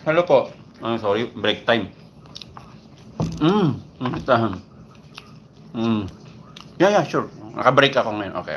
Hello po. Sorry, break time. Tahan. Yeah, sure. Naka-break ako ngayon. Okay.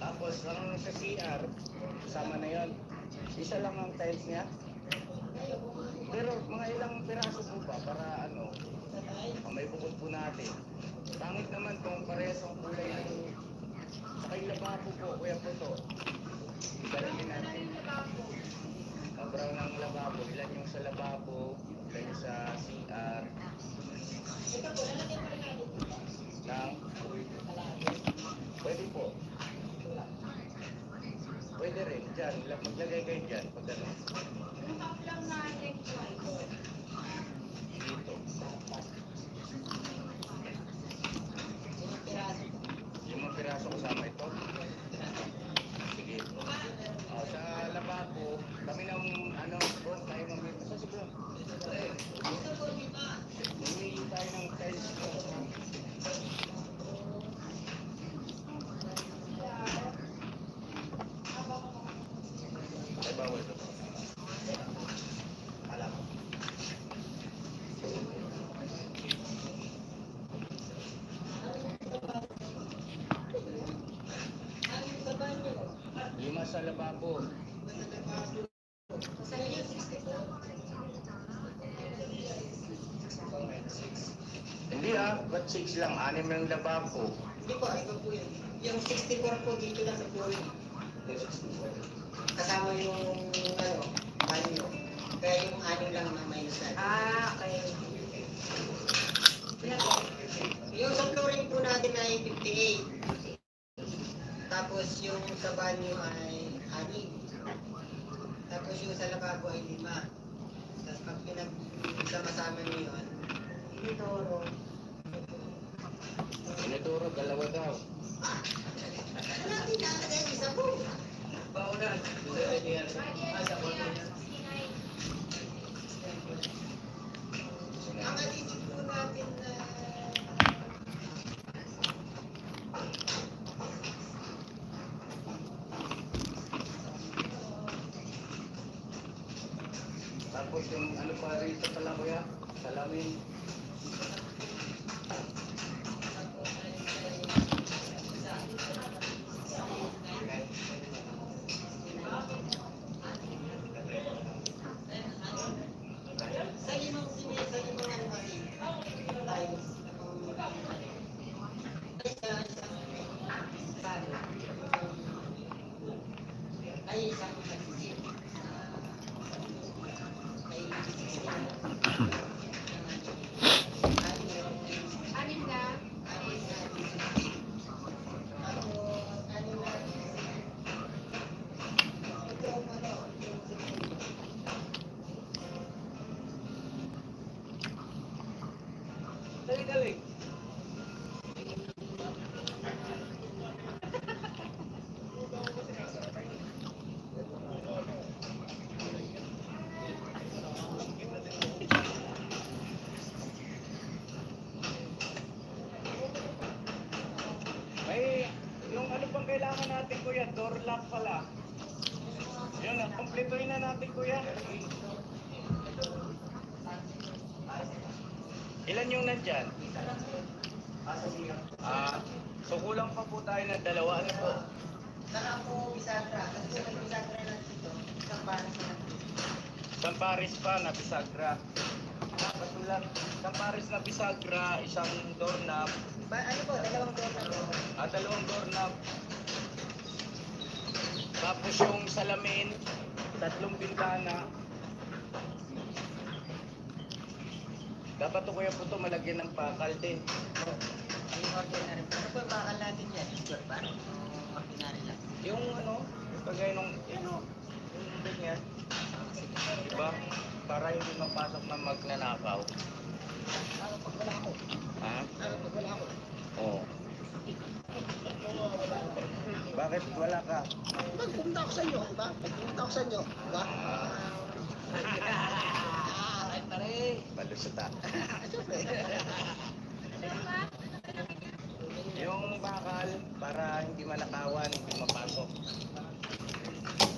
Tapos, ang sa CR, kasama na yon. Isa lang ang tiles niya. Pero mga ilang piraso po ba para may bukod po natin. Pangit naman kung parehas ang kulay ng saka yung lababo po, kuya po to. Ibalagin natin. Brown ang lababo. Ilan yung sa lababo, ilan yung sa CR. Pwede po. Pwede rin, dyan. Maglagay kayo dyan. Pag ano. Dito. Yung mga piraso kasama ito. Sige. Sa lababo, kami ng bro, tayo mamili. Sa siguro. Mamili tayo ng tiles ko. Ay, bawal ito. Alam mo. Lima sa lababo. Hindi ba't 6 lang? 6 yung lababo. Hindi po, ito po yun. Yung 64 po dito lang sa flooring. Kasama yung banyo. Kaya yung 6 lang na minus natin. Okay. Yung sa flooring po natin ay 58. Tapos yung sa banyo ay 6. Tapos yung sa lababo ay 5. Tapos pag pinagsama-sama nyo yun, initoro. Inituro, dalawa daw. Natin nakalagay isa po. Paunan. Ang alisip po natin na Tapos yung pa rito pala kuya? Salamin. sa limang tiles. Ay, isang Dali. May, yung pang kailangan natin kuya, door lock pala. Yun, kumpletuhin na natin kuya. Ilan yung nandyan? So kulang pa po tayo ng 2. Ano po? saka po bisagra. Kasi kung bisagra lang dito, isang pares na dito. Isang pares pa na bisagra. Patulang, isang pares na bisagra, isang doorknob. Ano po, 2 door na po. 2 doorknob. Tapos yung salamin, 3 bintana. Dapat to kuya po to malagyan ng pakal din. Yung ordinary. Ano po yung bakal natin yan? Sure ba? Ordinary lang. Yung kagaya nung, yung ganyan. Diba? Para hindi mapasok na magnanakaw. Para pag wala ako. Ha? Para pag wala ako. Oo. Bakit wala ka? Pag pumunta ako sa inyo, di ba? Pag pumunta ako sa inyo, di ba? Ay, pare. Balusot ah. Siyempre. Yung bakal, para hindi manakawan, hindi mapasok.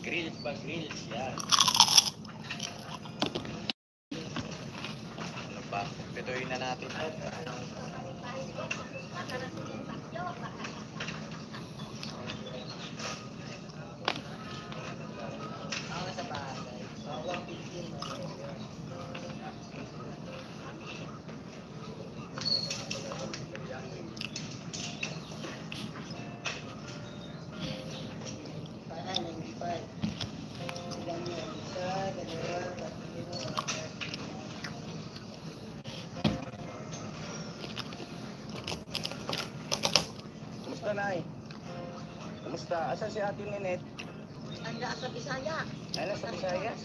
Grills ba? Grills, yan. Ano ba? Pituin na natin ito. Ako sa bagay. 115. Para 95. Ilan yun? Isa, dalawa, tatlo. Kumusta, Nay? Kumusta? Asan si Ate Ninette? Anda sa Bisaya. Ano sa Visayas?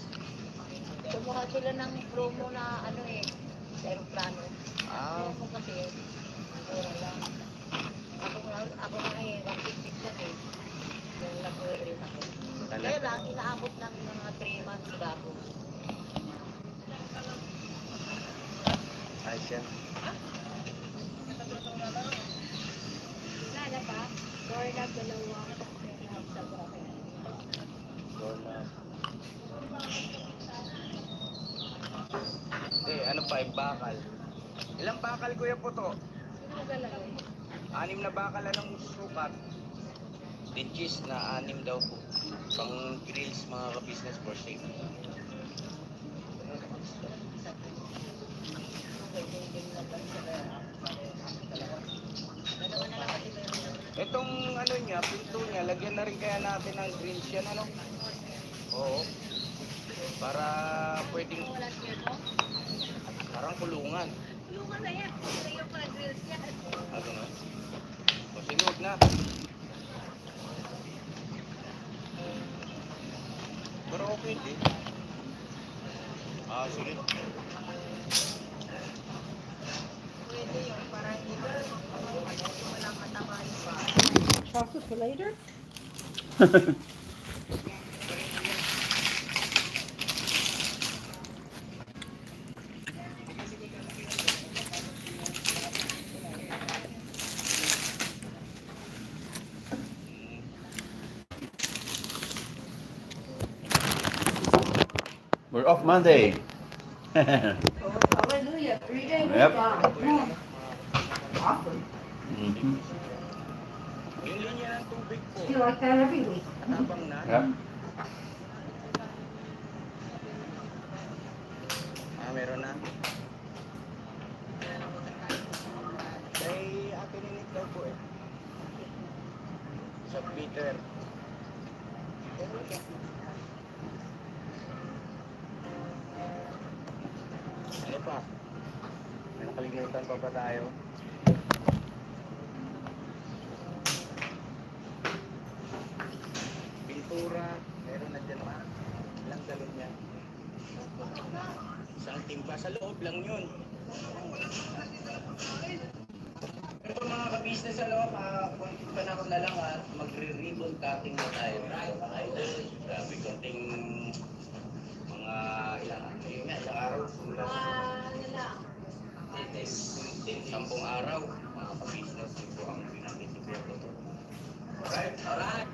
Kumuha sila ng promo na ano eh, sa aeroplano. Ah, Ako kasi, mura lang. Ako na eh, 156 lang eh. Yung nag-rin ako. Kaya lang, inaabot ng mga 3 months sila ako. ayos yan. Nala ba? Dorna, dalawa. Sa bracket. Hindi, ano pa, bakal. Ilang bakal, Kuya Puto? Sino dalawa? 6 na bakal, anong sukat? Digis na 6 daw po. Pang grills, mga ka-business for safety. Dalawa na lang kasi meron. Itong ano niya, pinto niya, lagyan na rin kaya natin ng grills yan, ano? Oo. Para pwedeng, Wala siya mo? parang kulungan. Luman na yan. Ito yung mga grills niya. Ano na? O sige, huwag na. Pero okay din. Ah, sige. Pwede yun, para hindi ba walang matamaan pa. Chocolate for later? We're off Monday. Hallelujah. 3-day week. Yep. Awesome. Mhm. Yung linya ng tubig po. Do you like that every week? Tabang na. Yep. Ah, meron na. Kay Ate Ninit daw po eh. Sa Peter. Ano pa? May nakalimutan pa ba tayo? Pintura, meron na dyan ma. Ilang galon niya? Isang timpa sa loob lang yun. Pero mga ka-business konting panahon na lang magre-ribbon cutting na tayo. Grabe, konting mga ilang araw. Ano lang? 10 araw. Mga ka-business, ito ang pinakitipir ko to. Alright, alright.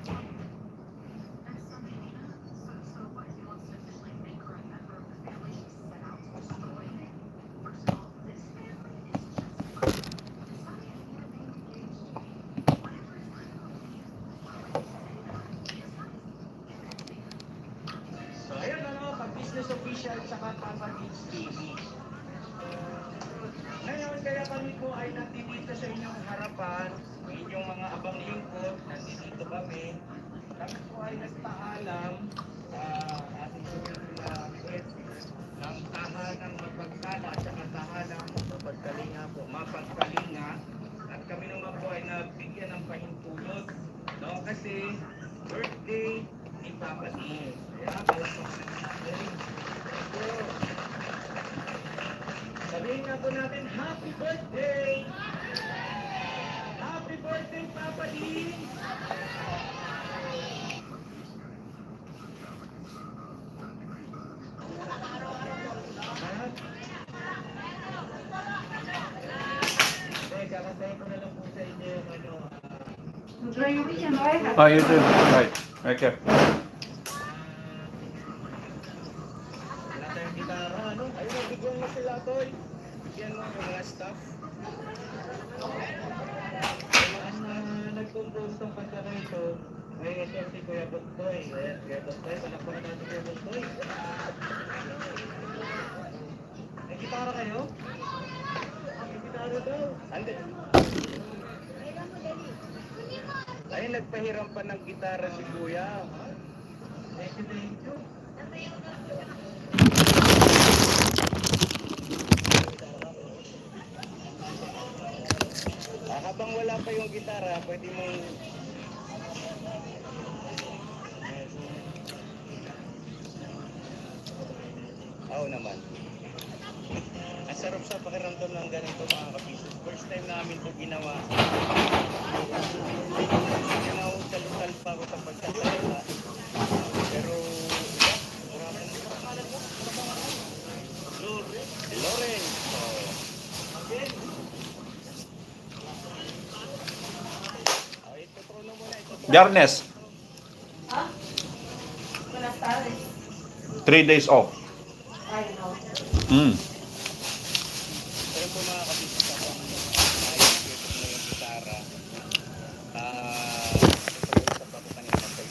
So ayun pag-business official saka Papa Kids TV. Ngayon kaya kami po ay nandito sa inyong harapan, inyong mga abang lingkod, nandito kami. Kami po ay nagpaalam sa ating sumunod ng tahanang mapagkala at saka tahanang mapagkalinga at kami naman po ay nabigyan ng pahintulot, no? Kasi birthday ni Papa D. Kaya palakpakan natin. Enjoy your weekend, bye. Oh, you too. Right. Okay. Wala tayong gitara, ano? Ayun, bigyan mo sila, Toy. Bigyan mo yung mga staff. Nag-compose ng kanta na ito, may ito si Kuya Bustoy. Ayan, Kuya Bustoy, palakpakan natin Kuya Bustoy. May gitara kayo? May gitara daw. Ande. Ay, nagpahiram pa ng gitara si Kuya. Thank you, thank you. Habang wala pa yung gitara, pwede mong... Oo naman. Ang sarap sa pakiramdam ng ganito mga kapisos. First time namin ito ginawa. Ginawag-tal pa ako sa pagkakalala. Pero, marami na sa pangalan mo. Loren. Again. Ito trono muna. Jarnes, Huh? Buenas tardes. 3 days off. I know. Mm.